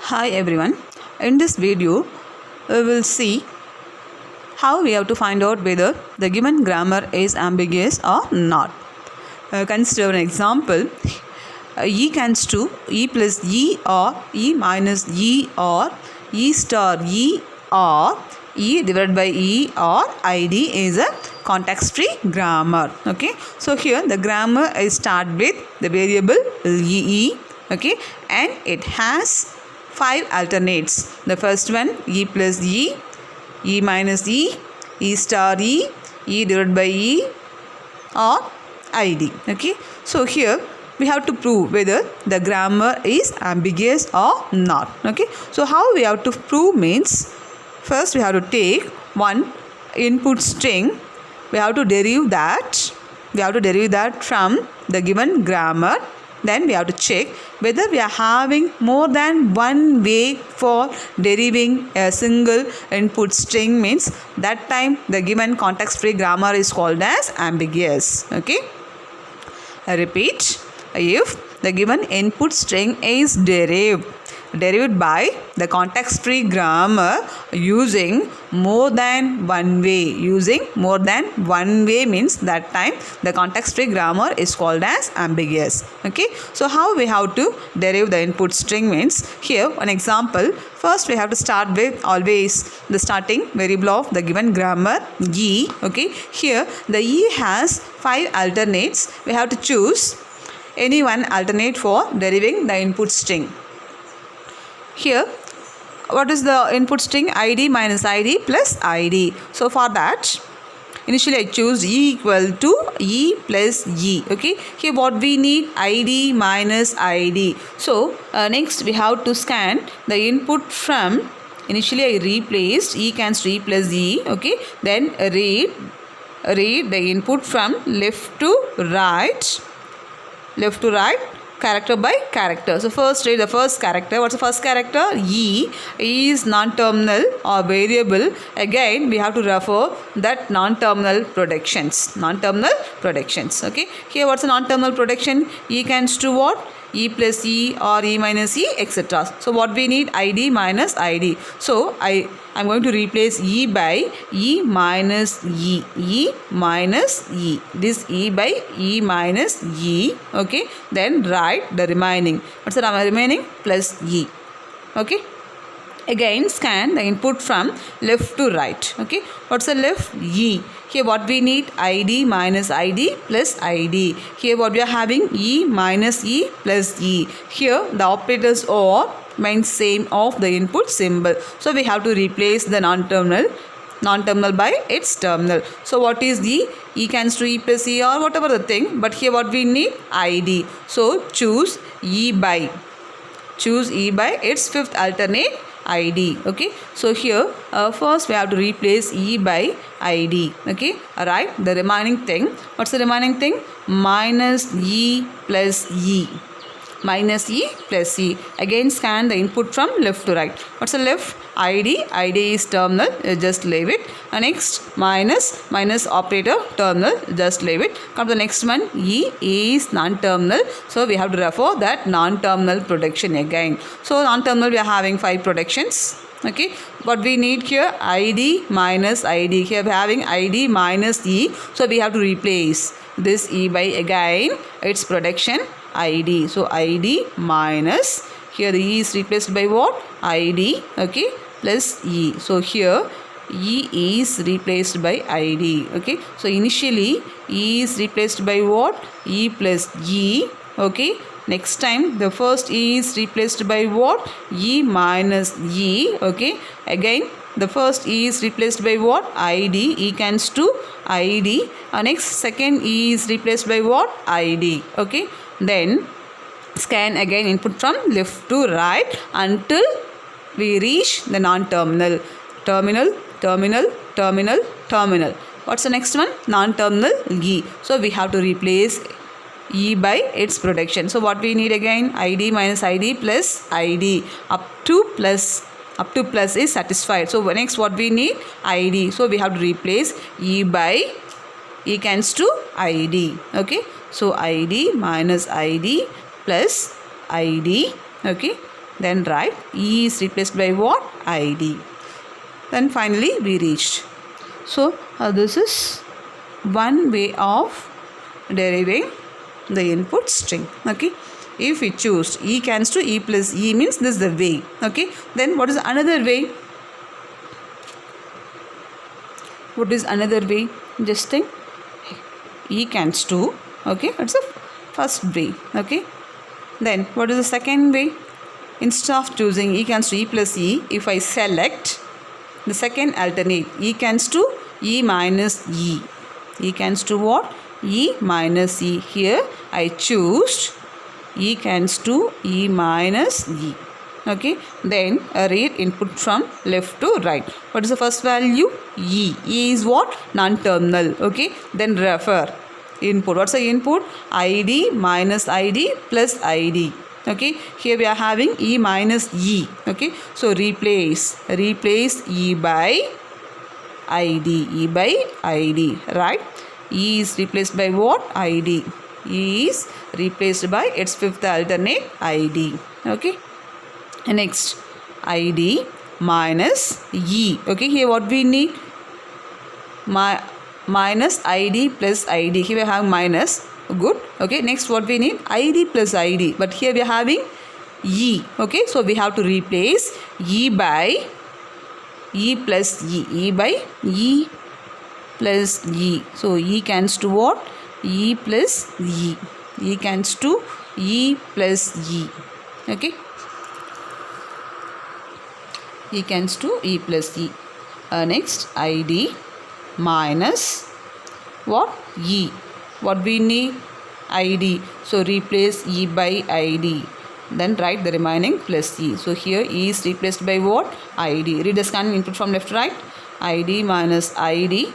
Hi everyone. In this video, we will see how we have to find out whether the given grammar is ambiguous or not. Consider an example. E cans to E plus E or E minus E or E star E or E divided by E or ID is a context-free grammar. Okay. So here the grammar is start with the variable E. Okay, and it has 5 alternates. The first one E plus E, E minus E, E star E, E divided by E or ID. Okay. So here we have to prove whether the grammar is ambiguous or not. Okay. So how we have to prove means, first we have to take one input string. We have to derive that. From the given grammar. Then we have to check whether we are having more than one way for deriving a single input string, means that time the given context-free grammar is called as ambiguous. Okay. I repeat, if the given input string is derived by the context-free grammar using more than one way. Means that time the context-free grammar is called as ambiguous. Okay. So how we have to derive the input string means, here an example. First we have to start with always the starting variable of the given grammar E. Okay. Here the E has 5 alternates. We have to choose any one alternate for deriving the input string. Here, what is the input string? ID minus ID plus ID. So for that, initially I choose E equal to E plus E. Okay. Here what we need? ID minus ID. So next we have to scan the input from, initially I replaced E cans to E plus E. Okay. Then read the input from left to right. Character by character. So first read the first character. What's the first character? E. E is non-terminal or variable. Again we have to refer that non-terminal productions. Okay. Here what's the non-terminal production? E cans to what? E plus E or E minus E, etc. So what we need? ID minus ID. So I'm going to replace E by E minus E. E minus E. This E by E minus E. Okay. Then write the remaining. What's the remaining? Plus E. Okay. Again scan the input from left to right. Okay. What's the left? E. Here what we need? ID minus ID plus ID. Here what we are having? E minus E plus E. Here the operators or means same of the input symbol. So we have to replace the non-terminal by its terminal. So what is the E cans to E plus E or whatever the thing. But here what we need? ID. So choose E by its fifth alternate ID. Okay. So here first we have to replace E by ID. Okay. Alright. The remaining thing. What's the remaining thing? Minus E plus E. Again scan the input from left to right. What's the left? ID. ID is terminal. Just leave it. Next minus operator terminal. Just leave it. Come to the next one. E is non-terminal. So we have to refer that non-terminal production again. So non-terminal we are having 5 productions. Okay. What we need here? ID minus ID. Here we are having ID minus E. So we have to replace this E by again its production ID. So ID minus, here the E is replaced by what? ID. Okay. Plus E. So here E is replaced by ID. Okay. So initially E is replaced by what? E plus E. Okay. Next time the first E is replaced by what? E minus E. Okay. Again the first E is replaced by what? ID. E cans to ID. Next second E is replaced by what? ID. Okay. Then scan again input from left to right until we reach the non-terminal. Terminal. What's the next one? Non-terminal E. So we have to replace E by its production. So what we need again? ID minus ID plus ID. Up to plus is satisfied. So next what we need? ID. So we have to replace E by E cans to ID. Okay. So ID minus ID plus ID. Okay. Then write E is replaced by what? ID. Then finally we reached. So this is one way of deriving the input string. Okay. If we choose E cans to E plus E means this is the way. Okay. Then what is another way? What is another way? Just think. E cans to. Okay. That's the first way. Okay. Then what is the second way? Instead of choosing E cans to E plus E, if I select the second alternate E cans to E minus E. E cans to what? E minus E. Here I choose E cans to E minus E. Okay. Then read input from left to right. What is the first value? E. E is what? Non-terminal. Okay. Then refer. Input. What's the input? ID minus ID plus ID. Okay. Here we are having E minus E. Okay. So replace E by ID. E by ID. Right. E is replaced by what? ID. E is replaced by its fifth alternate ID. Okay. Next, ID minus E. Okay. Here what we need? Minus ID plus ID. Here we have minus. Good. Okay. Next what we need? ID plus ID. But here we are having E. Okay. So we have to replace E by E plus E. E by E plus E. So E cans to what? E plus E. E cans to E plus E. Okay. E cans to E plus E. Next, ID minus what? E. What we need? ID. So replace E by ID. Then write the remaining plus E. So here E is replaced by what? ID. Read the scanning input from left to right. ID minus ID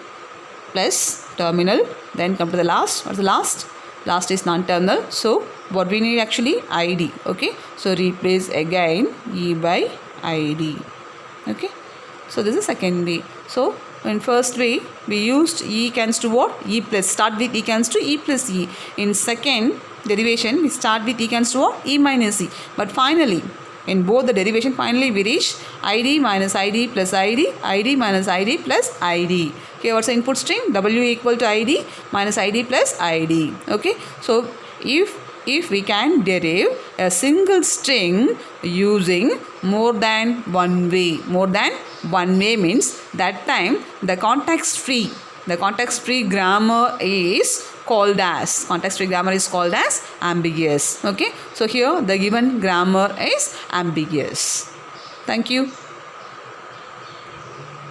plus terminal. Then come to the last. What's the last? Last is non-terminal. So what we need actually? ID. Okay. So replace again E by ID. Okay. So this is second way. So in first way we used E cans to what? E plus. Start with E cans to E plus E. In second derivation we start with E cans to what? E minus E. But finally in both the derivation finally we reach ID minus ID plus ID. ID minus ID plus ID. Okay, what's the input string? W equal to ID minus ID plus ID. Okay. So if we can derive a single string using more than one way means that time the context free grammar is called as ambiguous. Okay. So here the given grammar is ambiguous. Thank you.